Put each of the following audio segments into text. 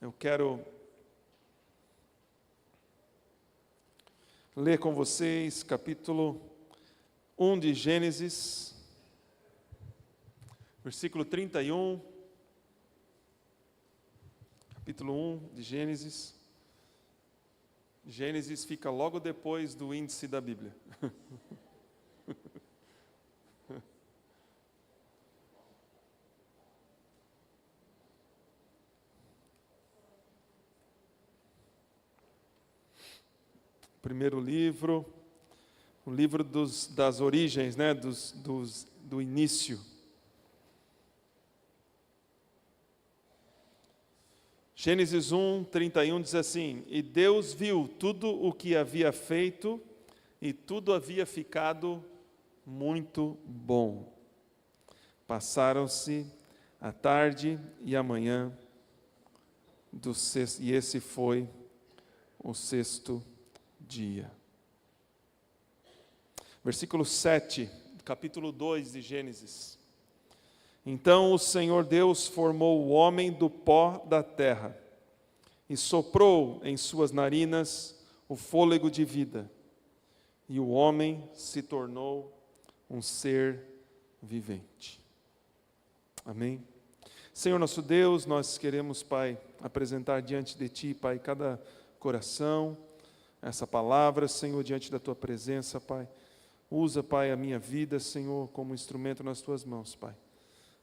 Eu quero ler com vocês capítulo 1 de Gênesis, versículo 31. Capítulo 1 de Gênesis. Gênesis fica logo depois do índice da Bíblia. Primeiro livro, o livro das origens, né? do início. Gênesis 1, 31 diz assim: E Deus viu tudo o que havia feito, e tudo havia ficado muito bom. Passaram-se a tarde e a manhã, e esse foi o sexto dia. Versículo 7, capítulo 2 de Gênesis. Então o Senhor Deus formou o homem do pó da terra e soprou em suas narinas o fôlego de vida, e o homem se tornou um ser vivente. Amém? Senhor nosso Deus, nós queremos, Pai, apresentar diante de Ti, Pai, cada coração, essa palavra, Senhor, diante da Tua presença, Pai. Usa, Pai, a minha vida, Senhor, como instrumento nas Tuas mãos, Pai.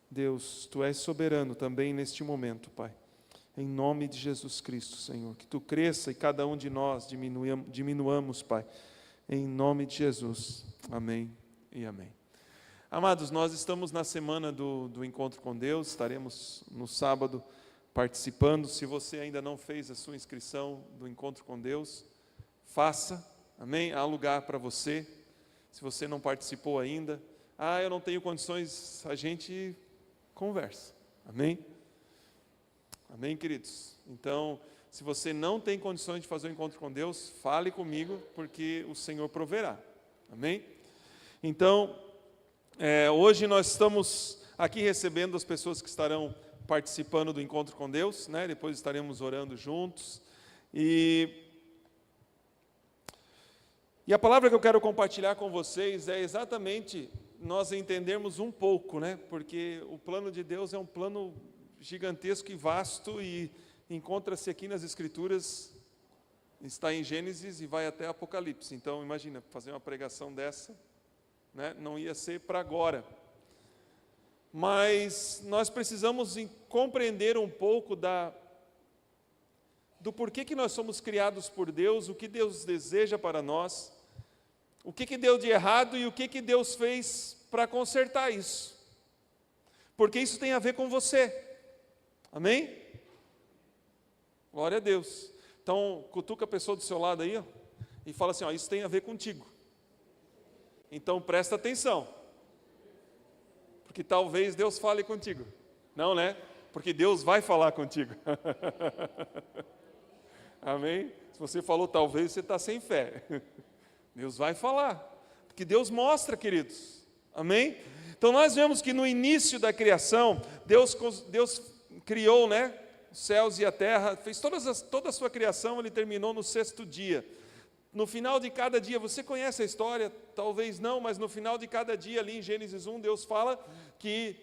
Deus, Tu és soberano também neste momento, Pai. Em nome de Jesus Cristo, Senhor, que Tu cresça e cada um de nós diminuamos, Pai. Em nome de Jesus. Amém e amém. Amados, nós estamos na semana do Encontro com Deus, estaremos no sábado participando. Se você ainda não fez a sua inscrição do Encontro com Deus, faça, amém? Há lugar para você. Se você não participou ainda, eu não tenho condições, a gente conversa, amém? Amém, queridos? Então, se você não tem condições de fazer o encontro com Deus, fale comigo, porque o Senhor proverá, amém? Então, hoje nós estamos aqui recebendo as pessoas que estarão participando do encontro com Deus, né? Depois estaremos orando juntos, e a palavra que eu quero compartilhar com vocês é exatamente nós entendermos um pouco, né? Porque o plano de Deus é um plano gigantesco e vasto, e encontra-se aqui nas Escrituras, está em Gênesis e vai até Apocalipse. Então, imagina, fazer uma pregação dessa, né? Não ia ser para agora. Mas nós precisamos compreender um pouco do porquê que nós somos criados por Deus, o que Deus deseja para nós, o que deu de errado e o que Deus fez para consertar isso. Porque isso tem a ver com você. Amém? Glória a Deus. Então, cutuca a pessoa do seu lado aí, ó, e fala assim, isso tem a ver contigo. Então, presta atenção. Porque talvez Deus fale contigo. Não, né? Porque Deus vai falar contigo. Amém? Se você falou talvez, você está sem fé. Deus vai falar, porque Deus mostra, queridos, amém? Então nós vemos que no início da criação, Deus criou, né, os céus e a terra, fez toda a sua criação, Ele terminou no sexto dia. No final de cada dia, você conhece a história? Talvez não, mas no final de cada dia, ali em Gênesis 1, Deus fala que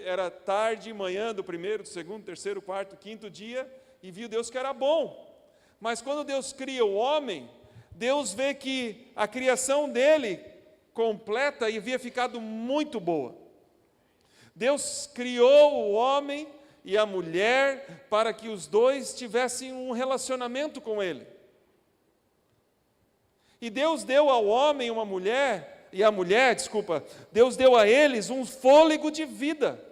era tarde, manhã do primeiro, do segundo, terceiro, quarto, quinto dia, e viu Deus que era bom. Mas quando Deus cria o homem, Deus vê que a criação dele completa e havia ficado muito boa. Deus criou o homem e a mulher para que os dois tivessem um relacionamento com ele. E Deus deu ao homem uma mulher, Deus deu a eles um fôlego de vida.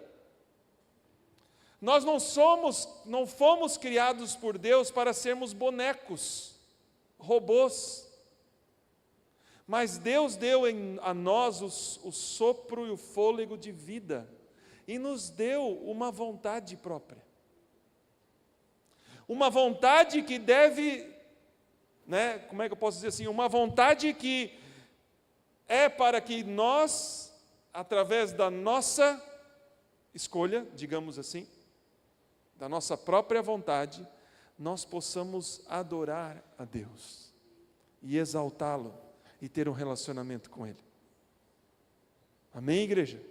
Nós não fomos criados por Deus para sermos bonecos, robôs, mas Deus deu a nós o sopro e o fôlego de vida, e nos deu uma vontade própria, uma vontade que deve, né, como é que eu posso dizer assim, uma vontade que é para que nós, através da nossa escolha, digamos assim, da nossa própria vontade, nós possamos adorar a Deus e exaltá-lo e ter um relacionamento com Ele. Amém, igreja?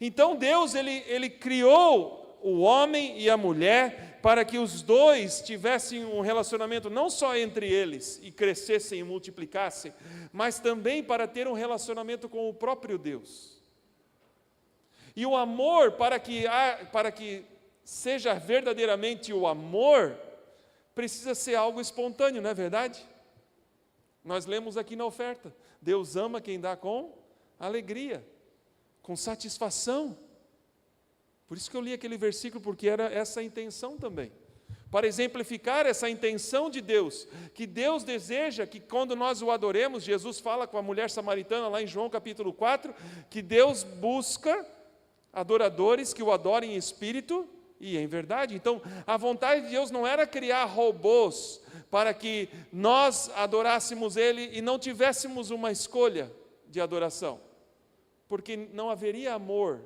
Então Deus, Ele criou o homem e a mulher para que os dois tivessem um relacionamento não só entre eles e crescessem e multiplicassem, mas também para ter um relacionamento com o próprio Deus. E o amor, para que seja verdadeiramente o amor, precisa ser algo espontâneo, não é verdade? Nós lemos aqui na oferta, Deus ama quem dá com alegria, com satisfação. Por isso que eu li aquele versículo, porque era essa a intenção também. Para exemplificar essa intenção de Deus, que Deus deseja que quando nós o adoremos, Jesus fala com a mulher samaritana lá em João capítulo 4, que Deus busca adoradores que o adorem em espírito e em verdade. Então, a vontade de Deus não era criar robôs para que nós adorássemos Ele e não tivéssemos uma escolha de adoração, porque não haveria amor,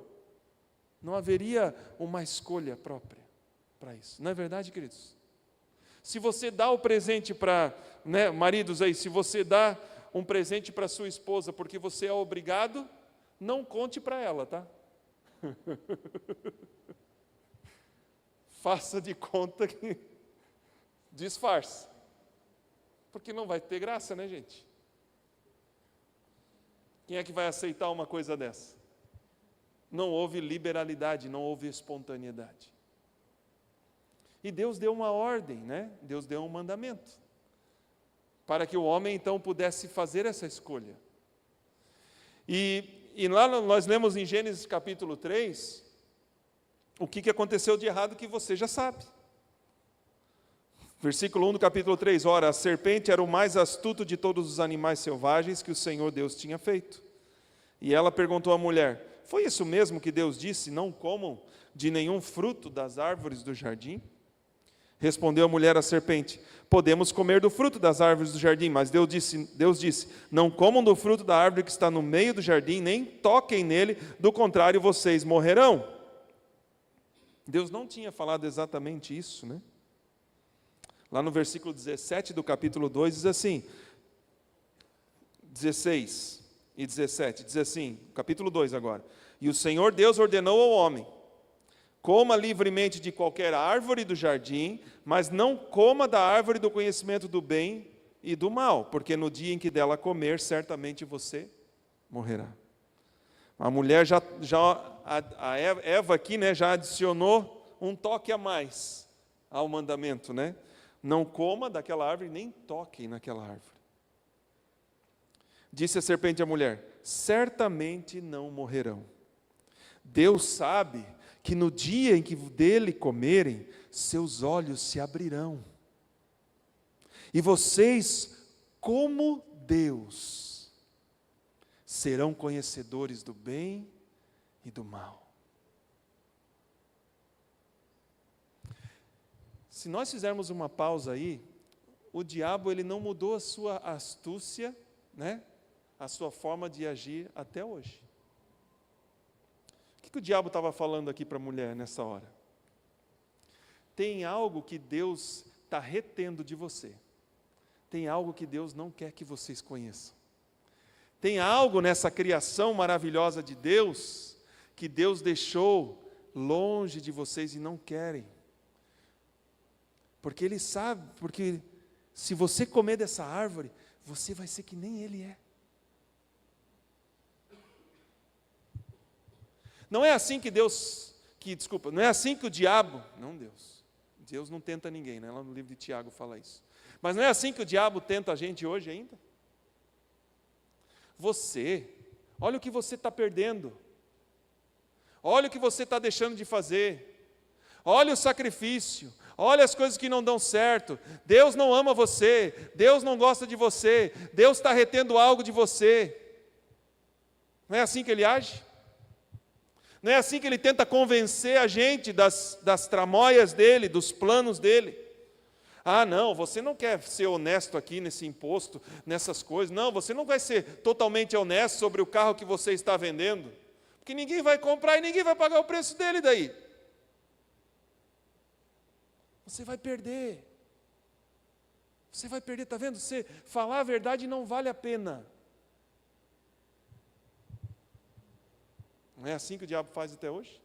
não haveria uma escolha própria para isso. Não é verdade, queridos? Se você dá o presente para, maridos aí, se você dá um presente para sua esposa porque você é obrigado, não conte para ela, tá? Faça de conta que disfarce, porque não vai ter graça, né, gente? Quem é que vai aceitar uma coisa dessa? Não houve liberalidade, não houve espontaneidade. E Deus deu uma ordem, né? Deus deu um mandamento, para que o homem então pudesse fazer essa escolha. E lá nós lemos em Gênesis capítulo 3, o que aconteceu de errado que você já sabe. Versículo 1 do capítulo 3, ora, a serpente era o mais astuto de todos os animais selvagens que o Senhor Deus tinha feito. E ela perguntou à mulher, foi isso mesmo que Deus disse, não comam de nenhum fruto das árvores do jardim? Respondeu a mulher à serpente, podemos comer do fruto das árvores do jardim, mas Deus disse, não comam do fruto da árvore que está no meio do jardim, nem toquem nele, do contrário vocês morrerão. Deus não tinha falado exatamente isso, né? Lá no versículo 17 do capítulo 2 diz assim, 16 e 17, diz assim, capítulo 2 agora, e o Senhor Deus ordenou ao homem, coma livremente de qualquer árvore do jardim, mas não coma da árvore do conhecimento do bem e do mal, porque no dia em que dela comer, certamente você morrerá. A mulher a Eva aqui, né, já adicionou um toque a mais ao mandamento, né? Não coma daquela árvore, nem toquem naquela árvore. Disse a serpente à mulher, certamente não morrerão. Deus sabe que no dia em que dele comerem, seus olhos se abrirão. E vocês, como Deus, serão conhecedores do bem e do mal. Se nós fizermos uma pausa aí, o diabo ele não mudou a sua astúcia, né? A sua forma de agir até hoje. O que o diabo estava falando aqui para a mulher nessa hora? Tem algo que Deus está retendo de você. Tem algo que Deus não quer que vocês conheçam. Tem algo nessa criação maravilhosa de Deus, que Deus deixou longe de vocês e não querem. Porque Ele sabe, porque se você comer dessa árvore, você vai ser que nem Ele é. Não é assim que não é assim que o diabo, não Deus não tenta ninguém, né? Lá no livro de Tiago fala isso. Mas não é assim que o diabo tenta a gente hoje ainda? Olha o que você está perdendo. Olha o que você está deixando de fazer. Olha o sacrifício. Olha as coisas que não dão certo. Deus não ama você. Deus não gosta de você. Deus está retendo algo de você. Não é assim que Ele age? Não é assim que Ele tenta convencer a gente das tramóias dEle, dos planos dEle? Ah, não, você não quer ser honesto aqui nesse imposto, nessas coisas. Não, você não vai ser totalmente honesto sobre o carro que você está vendendo. Porque ninguém vai comprar e ninguém vai pagar o preço dele daí. você vai perder. Você vai perder, está vendo? Você falar a verdade não vale a pena. Não é assim que o diabo faz até hoje?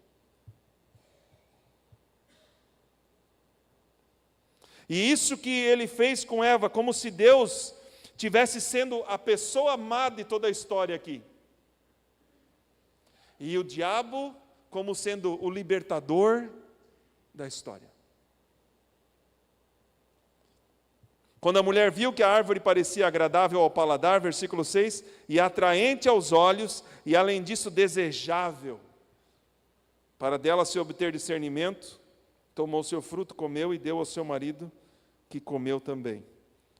E isso que ele fez com Eva, como se Deus tivesse sendo a pessoa amada de toda a história aqui. E o diabo como sendo o libertador da história. Quando a mulher viu que a árvore parecia agradável ao paladar, versículo 6, e atraente aos olhos, e além disso desejável, para dela se obter discernimento, tomou seu fruto, comeu e deu ao seu marido, que comeu também.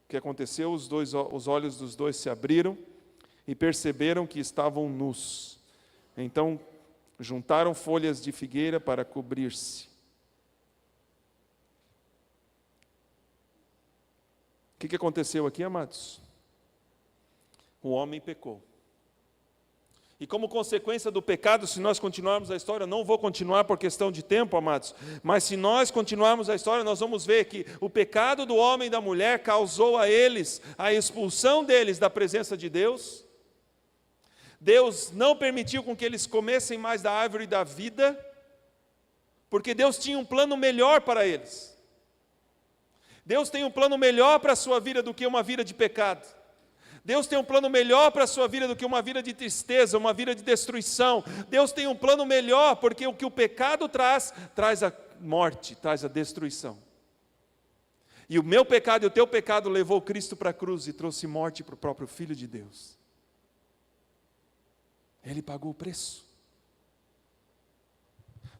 O que aconteceu? Os olhos dos dois se abriram e perceberam que estavam nus. Então, juntaram folhas de figueira para cobrir-se. O que aconteceu aqui, amados? O homem pecou. E como consequência do pecado, se nós continuarmos a história, eu não vou continuar por questão de tempo, amados, mas se nós continuarmos a história, nós vamos ver que o pecado do homem e da mulher causou a eles a expulsão deles da presença de Deus. Deus não permitiu com que eles comessem mais da árvore da vida, porque Deus tinha um plano melhor para eles. Deus tem um plano melhor para a sua vida do que uma vida de pecado. Deus tem um plano melhor para a sua vida do que uma vida de tristeza, uma vida de destruição. Deus tem um plano melhor, porque o que o pecado traz a morte, traz a destruição. E o meu pecado e o teu pecado levou Cristo para a cruz e trouxe morte para o próprio Filho de Deus. Ele pagou o preço.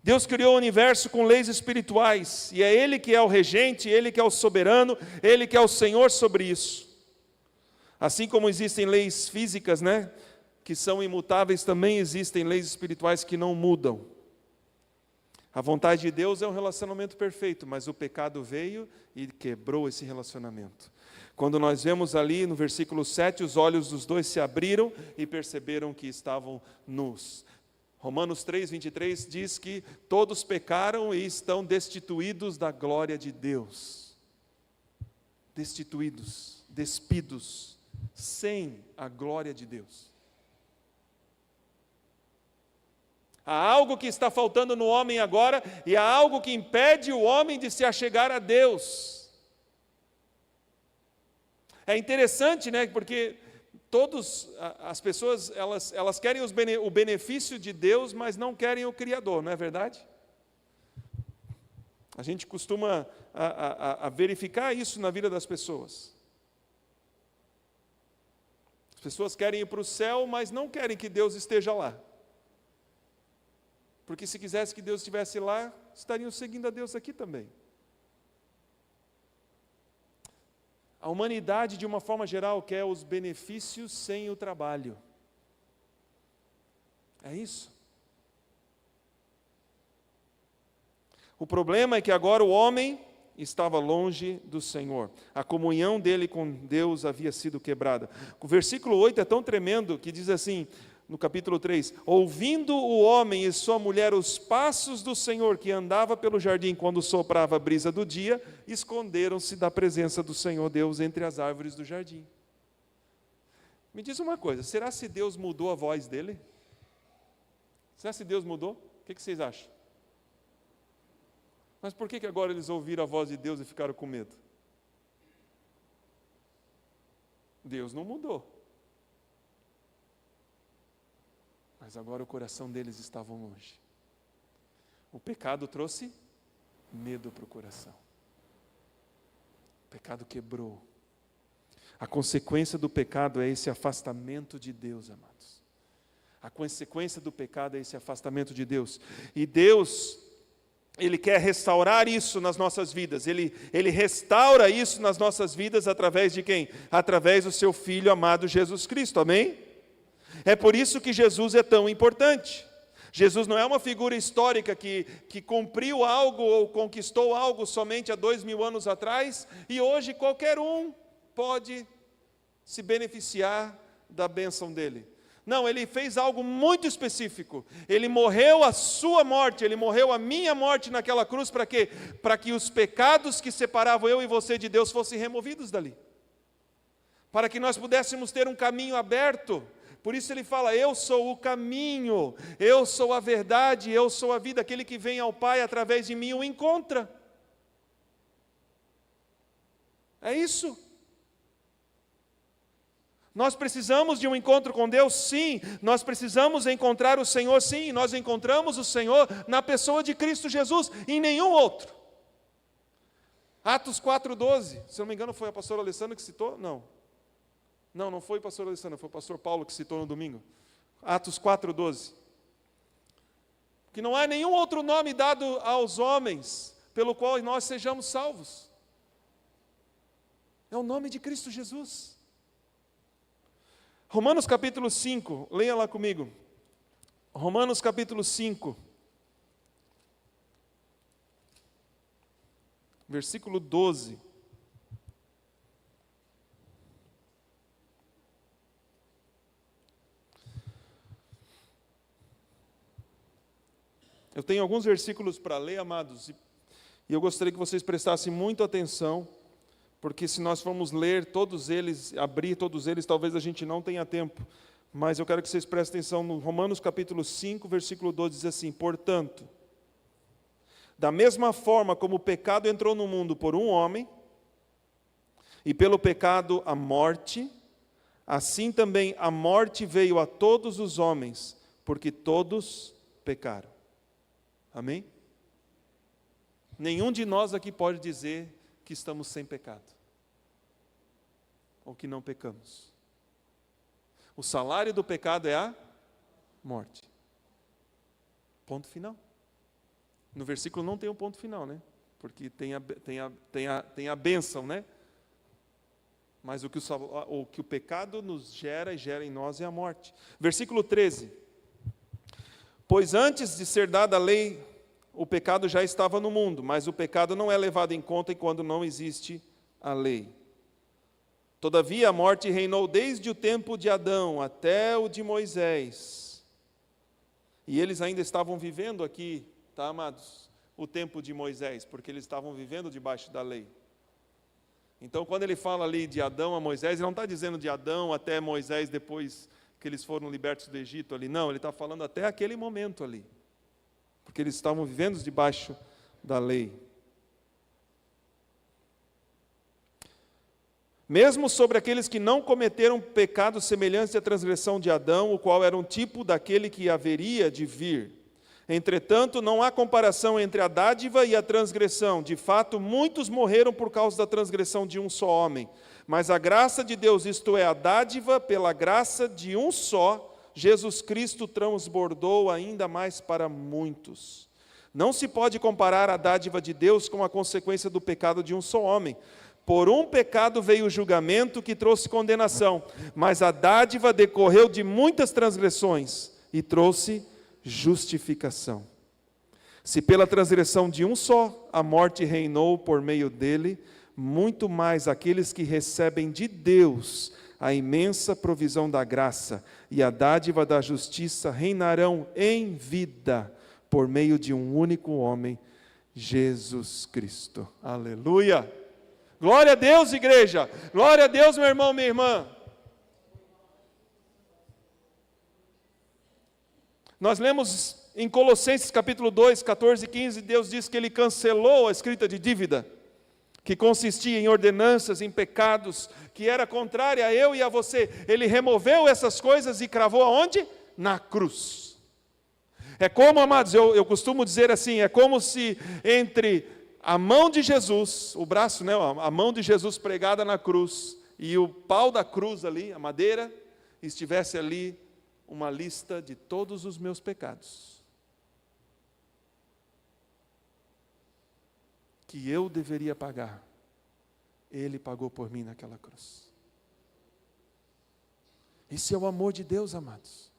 Deus criou o universo com leis espirituais, e é Ele que é o regente, Ele que é o soberano, Ele que é o Senhor sobre isso. Assim como existem leis físicas, que são imutáveis, também existem leis espirituais que não mudam. A vontade de Deus é um relacionamento perfeito, mas o pecado veio e quebrou esse relacionamento. Quando nós vemos ali no versículo 7, os olhos dos dois se abriram e perceberam que estavam nus. Romanos 3:23 diz que todos pecaram e estão destituídos da glória de Deus. Destituídos, despidos, sem a glória de Deus. Há algo que está faltando no homem agora, e há algo que impede o homem de se achegar a Deus. É interessante, porque as pessoas, elas querem o benefício de Deus, mas não querem o Criador, não é verdade? A gente costuma a verificar isso na vida das pessoas. As pessoas querem ir para o céu, mas não querem que Deus esteja lá. Porque se quisesse que Deus estivesse lá, estariam seguindo a Deus aqui também. A humanidade, de uma forma geral, quer os benefícios sem o trabalho. É isso. O problema é que agora o homem estava longe do Senhor. A comunhão dele com Deus havia sido quebrada. O versículo 8 é tão tremendo que diz assim, no capítulo 3, ouvindo o homem e sua mulher os passos do Senhor que andava pelo jardim quando soprava a brisa do dia, esconderam-se da presença do Senhor Deus entre as árvores do jardim. Me diz uma coisa, será se Deus mudou a voz dele? Será se Deus mudou? O que vocês acham? Mas por que agora eles ouviram a voz de Deus e ficaram com medo? Deus não mudou. Mas agora o coração deles estava longe. O pecado trouxe medo para o coração. O pecado quebrou. A consequência do pecado é esse afastamento de Deus, amados. A consequência do pecado é esse afastamento de Deus. E Deus, Ele quer restaurar isso nas nossas vidas. Ele restaura isso nas nossas vidas através de quem? Através do seu Filho amado Jesus Cristo, amém? É por isso que Jesus é tão importante. Jesus não é uma figura histórica que cumpriu algo ou conquistou algo somente há 2000 anos atrás, e hoje qualquer um pode se beneficiar da bênção dele. Não, Ele fez algo muito específico. Ele morreu a sua morte, Ele morreu a minha morte naquela cruz, para quê? Para que os pecados que separavam eu e você de Deus fossem removidos dali. Para que nós pudéssemos ter um caminho aberto. Por isso Ele fala, eu sou o caminho, eu sou a verdade, eu sou a vida. Aquele que vem ao Pai através de mim o encontra. É isso. Nós precisamos de um encontro com Deus? Sim. Nós precisamos encontrar o Senhor? Sim. Nós encontramos o Senhor na pessoa de Cristo Jesus, em nenhum outro. Atos 4,12, se não me engano foi a pastora Alessandra que citou? Não foi o pastor Alessandra, foi o pastor Paulo que citou no domingo. Atos 4,12. Que não há nenhum outro nome dado aos homens, pelo qual nós sejamos salvos. É o nome de Cristo Jesus. Romanos capítulo 5, leia lá comigo. Romanos capítulo 5, versículo 12. Eu tenho alguns versículos para ler, amados, e eu gostaria que vocês prestassem muita atenção, porque se nós formos ler todos eles, abrir todos eles, talvez a gente não tenha tempo. Mas eu quero que vocês prestem atenção no Romanos capítulo 5, versículo 12, diz assim: portanto, da mesma forma como o pecado entrou no mundo por um homem, e pelo pecado a morte, assim também a morte veio a todos os homens, porque todos pecaram. Amém? Nenhum de nós aqui pode dizer que estamos sem pecado, ou que não pecamos. O salário do pecado é a morte. Ponto final. No versículo não tem um ponto final, né? Porque tem a bênção, né? Mas o que o pecado nos gera e gera em nós é a morte. Versículo 13. Pois antes de ser dada a lei, o pecado já estava no mundo, mas o pecado não é levado em conta quando não existe a lei. Todavia a morte reinou desde o tempo de Adão até o de Moisés. E eles ainda estavam vivendo aqui, tá, amados? O tempo de Moisés, porque eles estavam vivendo debaixo da lei. Então, quando ele fala ali de Adão a Moisés, ele não está dizendo de Adão até Moisés depois que eles foram libertos do Egito ali, não, ele está falando até aquele momento ali. Porque eles estavam vivendo debaixo da lei. Mesmo sobre aqueles que não cometeram pecados semelhantes à transgressão de Adão, o qual era um tipo daquele que haveria de vir. Entretanto, não há comparação entre a dádiva e a transgressão. De fato, muitos morreram por causa da transgressão de um só homem. Mas a graça de Deus, isto é, a dádiva pela graça de um só, Jesus Cristo, transbordou ainda mais para muitos. Não se pode comparar a dádiva de Deus com a consequência do pecado de um só homem. Por um pecado veio o julgamento que trouxe condenação, mas a dádiva decorreu de muitas transgressões e trouxe justificação. Se pela transgressão de um só a morte reinou por meio dele, muito mais aqueles que recebem de Deus a imensa provisão da graça e a dádiva da justiça reinarão em vida por meio de um único homem, Jesus Cristo. Aleluia! Glória a Deus, igreja! Glória a Deus, meu irmão, minha irmã! Nós lemos em Colossenses capítulo 2, 14 e 15, Deus diz que Ele cancelou a escrita de dívida, que consistia em ordenanças, em pecados, que era contrária a eu e a você. Ele removeu essas coisas e cravou aonde? Na cruz. É como, amados, eu costumo dizer assim, é como se entre a mão de Jesus, o braço, né, a mão de Jesus pregada na cruz, e o pau da cruz ali, a madeira, estivesse ali uma lista de todos os meus pecados, que eu deveria pagar. Ele pagou por mim naquela cruz. Isso é o amor de Deus, amados.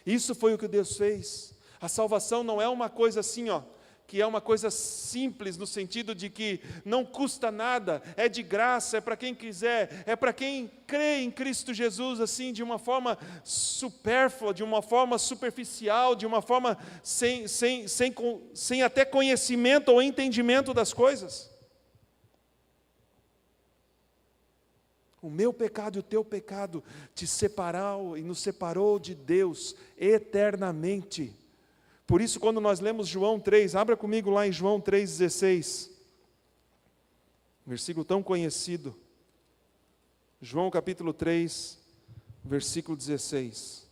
Isso foi o que Deus fez. A salvação não é uma coisa assim, ó, que é uma coisa simples, no sentido de que não custa nada, é de graça, é para quem quiser, é para quem crê em Cristo Jesus, assim, de uma forma supérflua, de uma forma superficial, de uma forma sem até conhecimento ou entendimento das coisas. O meu pecado e o teu pecado te separou e nos separou de Deus eternamente. Por isso, quando nós lemos João 3, abra comigo lá em João 3,16, versículo tão conhecido. João capítulo 3, versículo 16.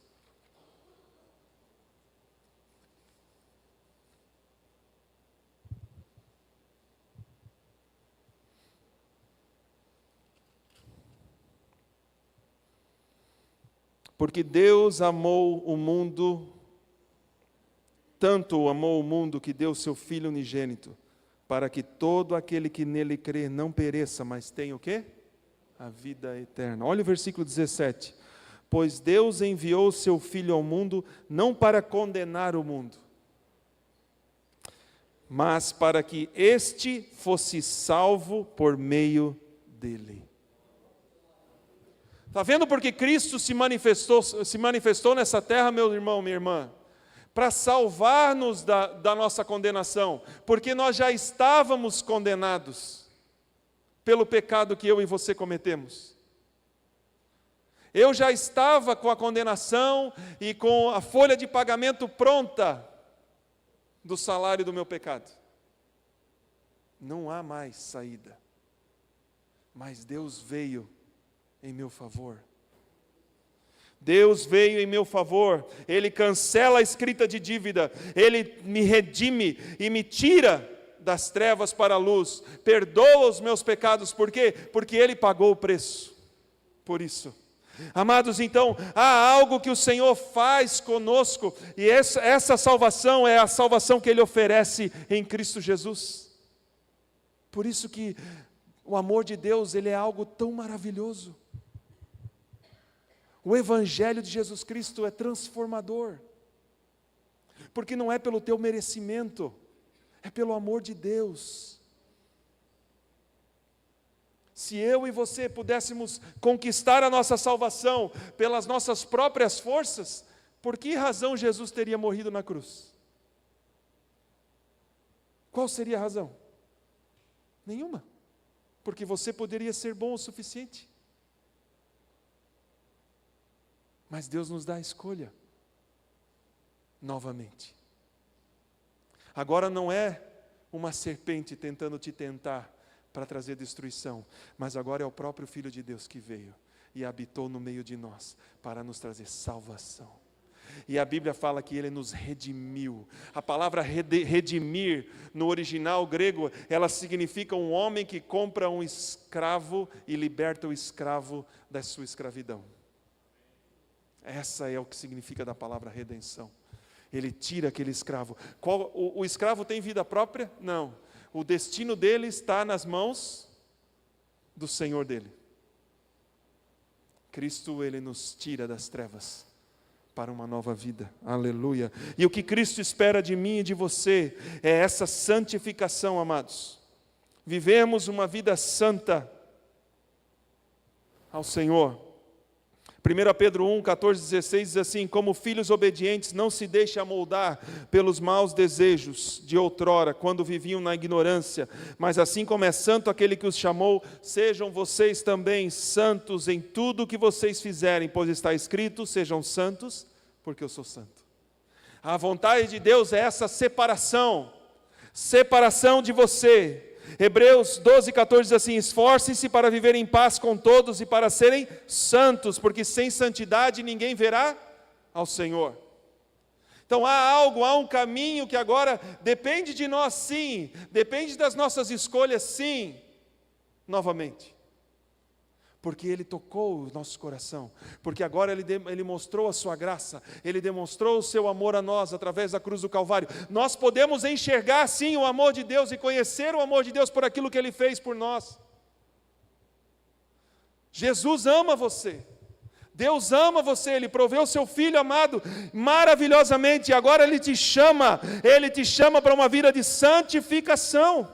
Porque Deus amou o mundo, tanto amou o mundo que deu seu Filho unigênito, para que todo aquele que nele crê não pereça, mas tenha o quê? A vida eterna. Olha o versículo 17. Pois Deus enviou o seu Filho ao mundo, não para condenar o mundo, mas para que este fosse salvo por meio dele. Está vendo porque Cristo se manifestou nessa terra, meu irmão, minha irmã? Para salvar-nos da nossa condenação, porque nós já estávamos condenados pelo pecado que eu e você cometemos. Eu já estava com a condenação e com a folha de pagamento pronta do salário do meu pecado. Não há mais saída. Mas Deus veio em meu favor. Deus veio em meu favor, Ele cancela a escrita de dívida, Ele me redime e me tira das trevas para a luz, perdoa os meus pecados, por quê? Porque Ele pagou o preço, por isso. Amados, então, há algo que o Senhor faz conosco, e essa salvação é a salvação que Ele oferece em Cristo Jesus. Por isso que o amor de Deus, ele é algo tão maravilhoso. O Evangelho de Jesus Cristo é transformador, porque não é pelo teu merecimento, é pelo amor de Deus. Se eu e você pudéssemos conquistar a nossa salvação pelas nossas próprias forças, por que razão Jesus teria morrido na cruz? Qual seria a razão? Nenhuma, porque você poderia ser bom o suficiente. Mas Deus nos dá a escolha, novamente. Agora não é uma serpente tentando te tentar para trazer destruição, mas agora é o próprio Filho de Deus que veio e habitou no meio de nós para nos trazer salvação. E a Bíblia fala que Ele nos redimiu. A palavra redimir, no original grego, ela significa um homem que compra um escravo e liberta o escravo da sua escravidão. Essa é o que significa da palavra redenção. Ele tira aquele escravo. O escravo tem vida própria? Não. O destino dele está nas mãos do Senhor dele. Cristo, Ele nos tira das trevas para uma nova vida. Aleluia. E o que Cristo espera de mim e de você é essa santificação, amados. Vivemos uma vida santa ao Senhor. 1 Pedro 1, 14, 16 diz assim: como filhos obedientes, não se deixem amoldar pelos maus desejos de outrora, quando viviam na ignorância, mas assim como é santo aquele que os chamou, sejam vocês também santos em tudo o que vocês fizerem, pois está escrito: sejam santos, porque eu sou santo. A vontade de Deus é essa separação de você. Hebreus 12, 14 diz assim: esforcem-se para viver em paz com todos e para serem santos, porque sem santidade ninguém verá ao Senhor. Então há um caminho que agora depende de nós, sim, depende das nossas escolhas, sim, novamente. Porque Ele tocou o nosso coração, porque agora Ele mostrou a sua graça, Ele demonstrou o seu amor a nós, através da cruz do Calvário. Nós podemos enxergar sim o amor de Deus e conhecer o amor de Deus por aquilo que Ele fez por nós. Jesus ama você, Deus ama você, Ele proveu o seu Filho amado maravilhosamente, e agora Ele te chama para uma vida de santificação.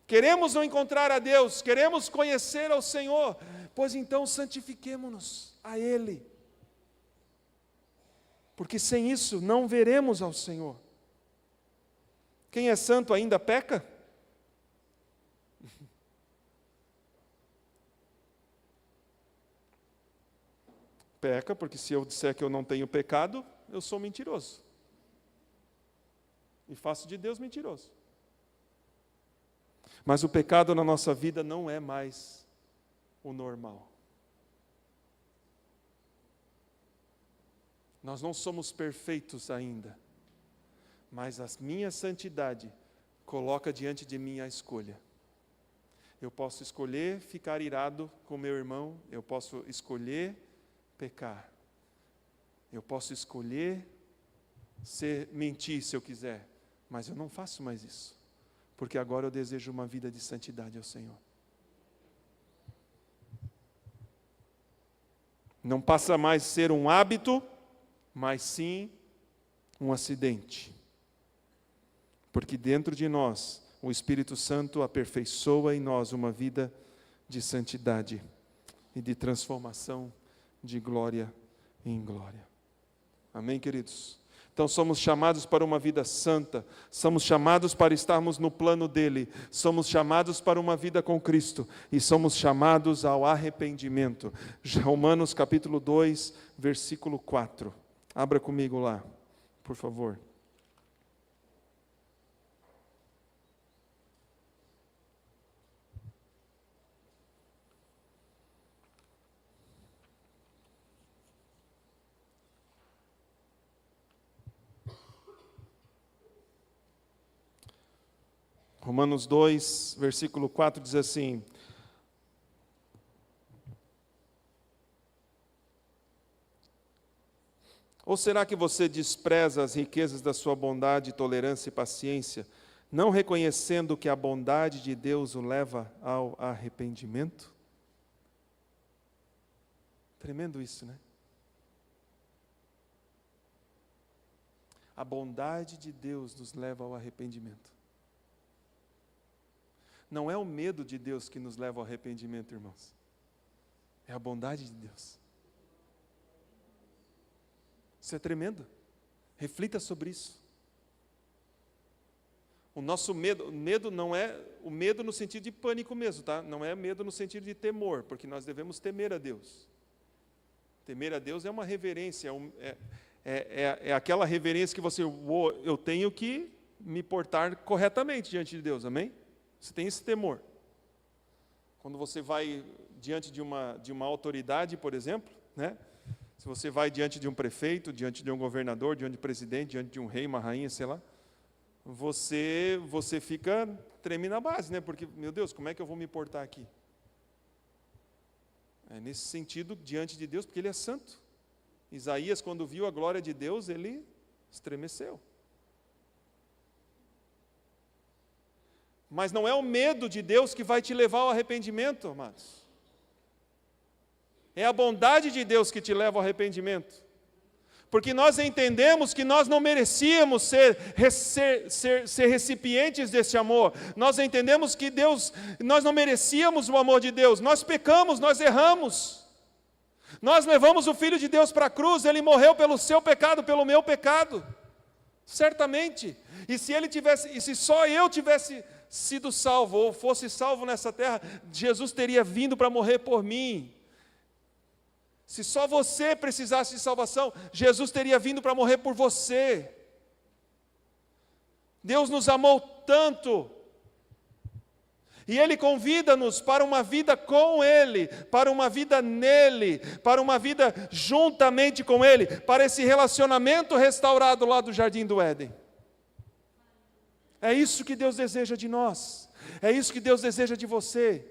Queremos não encontrar a Deus, queremos conhecer ao Senhor, pois então santifiquemo-nos a Ele. Porque sem isso não veremos ao Senhor. Quem é santo ainda peca? Peca, porque se eu disser que eu não tenho pecado, eu sou mentiroso. E faço de Deus mentiroso. Mas o pecado na nossa vida não é mais o normal. Nós não somos perfeitos ainda, mas a minha santidade coloca diante de mim a escolha. Eu posso escolher ficar irado com meu irmão, eu posso escolher pecar, eu posso escolher mentir se eu quiser, mas eu não faço mais isso, porque agora eu desejo uma vida de santidade ao Senhor. Não passa mais a ser um hábito, mas sim um acidente. Porque dentro de nós, o Espírito Santo aperfeiçoa em nós uma vida de santidade e de transformação de glória em glória. Amém, queridos? Então somos chamados para uma vida santa, somos chamados para estarmos no plano dEle, somos chamados para uma vida com Cristo e somos chamados ao arrependimento. Romanos capítulo 2, versículo 4. Abra comigo lá, por favor. Romanos 2, versículo 4 diz assim: ou será que você despreza as riquezas da sua bondade, tolerância e paciência, não reconhecendo que a bondade de Deus o leva ao arrependimento? Tremendo isso, né? A bondade de Deus nos leva ao arrependimento. Não é o medo de Deus que nos leva ao arrependimento, irmãos. É a bondade de Deus. Isso é tremendo. Reflita sobre isso. O nosso medo não é o medo no sentido de pânico mesmo, tá? Não é medo no sentido de temor, porque nós devemos temer a Deus. Temer a Deus é uma reverência, é aquela reverência que eu tenho que me portar corretamente diante de Deus, amém? Você tem esse temor. Quando você vai diante de uma autoridade, por exemplo, né? Se você vai diante de um prefeito, diante de um governador, diante de um presidente, diante de um rei, uma rainha, sei lá, você treme na base, né? Porque, meu Deus, como é que eu vou me portar aqui? É nesse sentido, diante de Deus, porque Ele é santo. Isaías, quando viu a glória de Deus, ele estremeceu. Mas não é o medo de Deus que vai te levar ao arrependimento, amados. É a bondade de Deus que te leva ao arrependimento. Porque nós entendemos que nós não merecíamos ser recipientes desse amor. Nós entendemos que nós não merecíamos o amor de Deus. Nós pecamos, nós erramos. Nós levamos o Filho de Deus para a cruz, Ele morreu pelo seu pecado, pelo meu pecado. Certamente. E se só eu tivesse sido salvo, ou fosse salvo nessa terra, Jesus teria vindo para morrer por mim. Se só você precisasse de salvação, Jesus teria vindo para morrer por você. Deus nos amou tanto, e Ele convida-nos para uma vida com Ele, para uma vida nele, para uma vida juntamente com Ele, para esse relacionamento restaurado lá do Jardim do Éden. É isso que Deus deseja de nós, é isso que Deus deseja de você.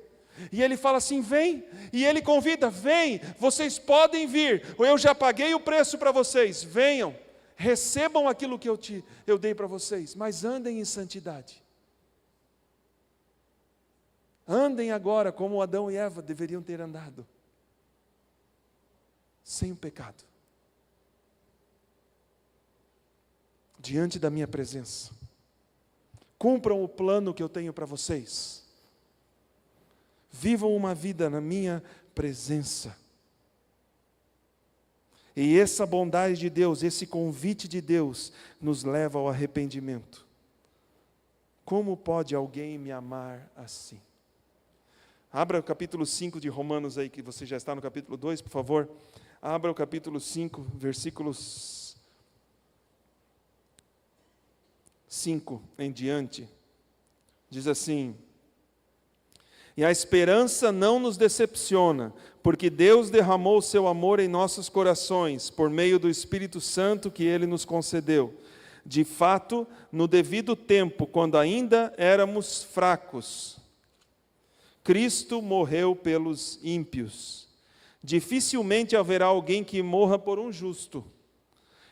E Ele fala assim, vem, e Ele convida, vem, vocês podem vir, eu já paguei o preço para vocês, venham, recebam aquilo que eu dei para vocês, mas andem em santidade. Andem agora como Adão e Eva deveriam ter andado, sem o pecado, diante da minha presença. Cumpram o plano que eu tenho para vocês. Vivam uma vida na minha presença. E essa bondade de Deus, esse convite de Deus, nos leva ao arrependimento. Como pode alguém me amar assim? Abra o capítulo 5 de Romanos aí, que você já está no capítulo 2, por favor. Abra o capítulo 5, versículos 5 em diante. Diz assim: e a esperança não nos decepciona, porque Deus derramou o seu amor em nossos corações, por meio do Espírito Santo que Ele nos concedeu. De fato, no devido tempo, quando ainda éramos fracos, Cristo morreu pelos ímpios. Dificilmente haverá alguém que morra por um justo.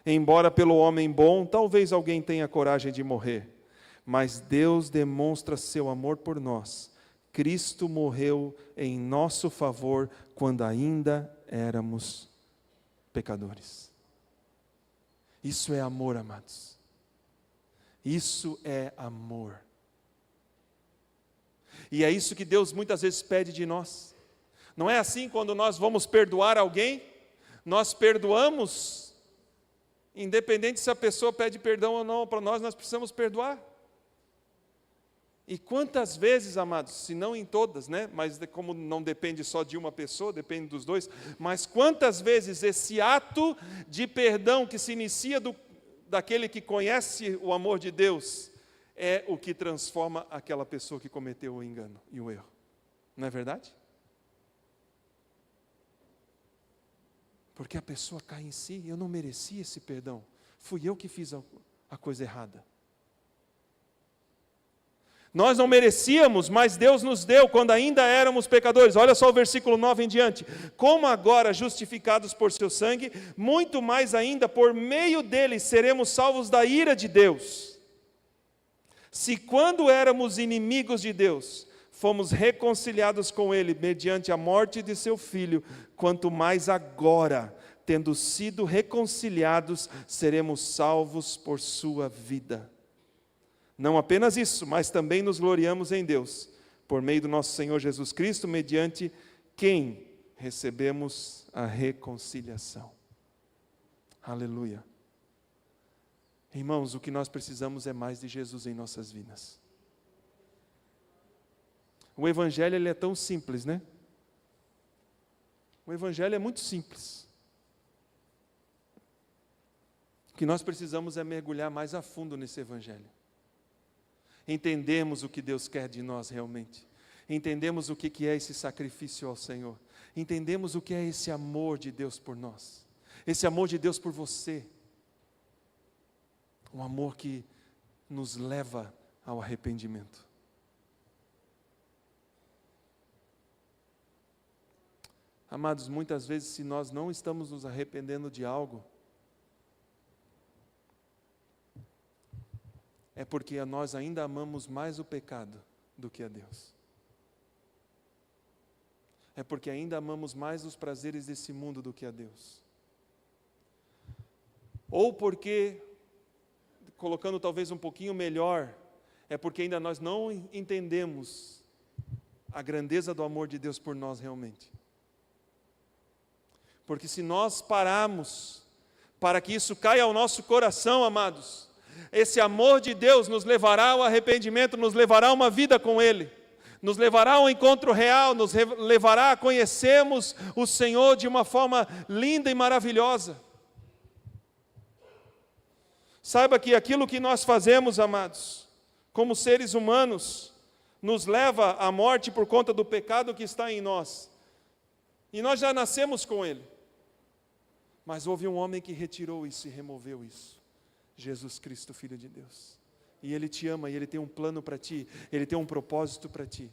Embora pelo homem bom, talvez alguém tenha coragem de morrer. Mas Deus demonstra seu amor por nós. Cristo morreu em nosso favor quando ainda éramos pecadores. Isso é amor, amados. Isso é amor. E é isso que Deus muitas vezes pede de nós. Não é assim quando nós vamos perdoar alguém? Nós perdoamos, independente se a pessoa pede perdão ou não para nós precisamos perdoar. E quantas vezes, amados, se não em todas, né? Mas como não depende só de uma pessoa, depende dos dois, mas quantas vezes esse ato de perdão que se inicia daquele que conhece o amor de Deus, é o que transforma aquela pessoa que cometeu o engano e o erro. Não é verdade? Porque a pessoa cai em si, eu não mereci esse perdão, fui eu que fiz a coisa errada. Nós não merecíamos, mas Deus nos deu quando ainda éramos pecadores. Olha só o versículo 9 em diante. Como agora justificados por seu sangue, muito mais ainda por meio dele seremos salvos da ira de Deus. Se quando éramos inimigos de Deus, fomos reconciliados com ele mediante a morte de seu filho, quanto mais agora, tendo sido reconciliados, seremos salvos por sua vida. Não apenas isso, mas também nos gloriamos em Deus, por meio do nosso Senhor Jesus Cristo, mediante quem recebemos a reconciliação. Aleluia. Irmãos, o que nós precisamos é mais de Jesus em nossas vidas. O Evangelho ele é tão simples, né? O Evangelho é muito simples. O que nós precisamos é mergulhar mais a fundo nesse Evangelho. Entendemos o que Deus quer de nós realmente. Entendemos o que é esse sacrifício ao Senhor. Entendemos o que é esse amor de Deus por nós. Esse amor de Deus por você. Um amor que nos leva ao arrependimento. Amados, muitas vezes se nós não estamos nos arrependendo de algo, é porque nós ainda amamos mais o pecado do que a Deus. É porque ainda amamos mais os prazeres desse mundo do que a Deus. Ou porque, colocando talvez um pouquinho melhor, é porque ainda nós não entendemos a grandeza do amor de Deus por nós realmente. Porque se nós pararmos para que isso caia ao nosso coração, amados, esse amor de Deus nos levará ao arrependimento, nos levará a uma vida com Ele, nos levará a um encontro real, nos levará a conhecermos o Senhor de uma forma linda e maravilhosa. Saiba que aquilo que nós fazemos, amados, como seres humanos, nos leva à morte por conta do pecado que está em nós. E nós já nascemos com ele. Mas houve um homem que retirou isso e removeu isso. Jesus Cristo, Filho de Deus. E Ele te ama, e Ele tem um plano para ti, Ele tem um propósito para ti.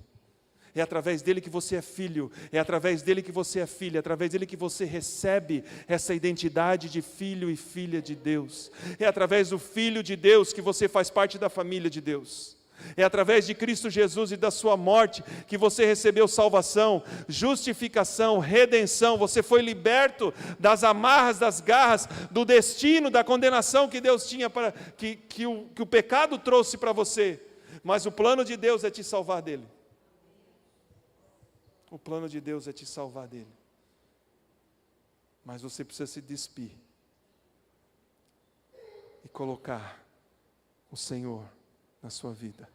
É através dele que você é filho, é através dele que você é filha, é através dele que você recebe essa identidade de filho e filha de Deus. É através do Filho de Deus que você faz parte da família de Deus. É através de Cristo Jesus e da sua morte que você recebeu salvação, justificação, redenção. Você foi liberto das amarras, das garras, do destino, da condenação que Deus tinha, que o pecado trouxe para você. Mas o plano de Deus é te salvar dele. O plano de Deus é te salvar dele. Mas você precisa se despir e colocar o Senhor na sua vida.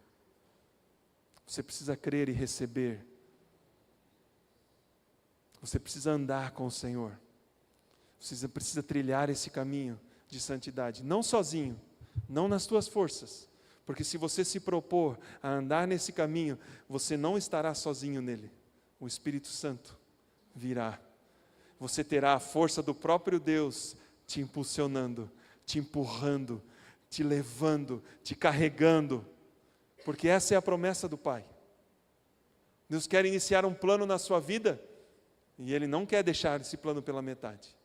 Você precisa crer e receber. Você precisa andar com o Senhor. Você precisa trilhar esse caminho de santidade, não sozinho, não nas tuas forças, porque se você se propor a andar nesse caminho, você não estará sozinho nele. O Espírito Santo virá. Você terá a força do próprio Deus te impulsionando, te empurrando, te levando, te carregando, porque essa é a promessa do Pai. Deus quer iniciar um plano na sua vida, e Ele não quer deixar esse plano pela metade.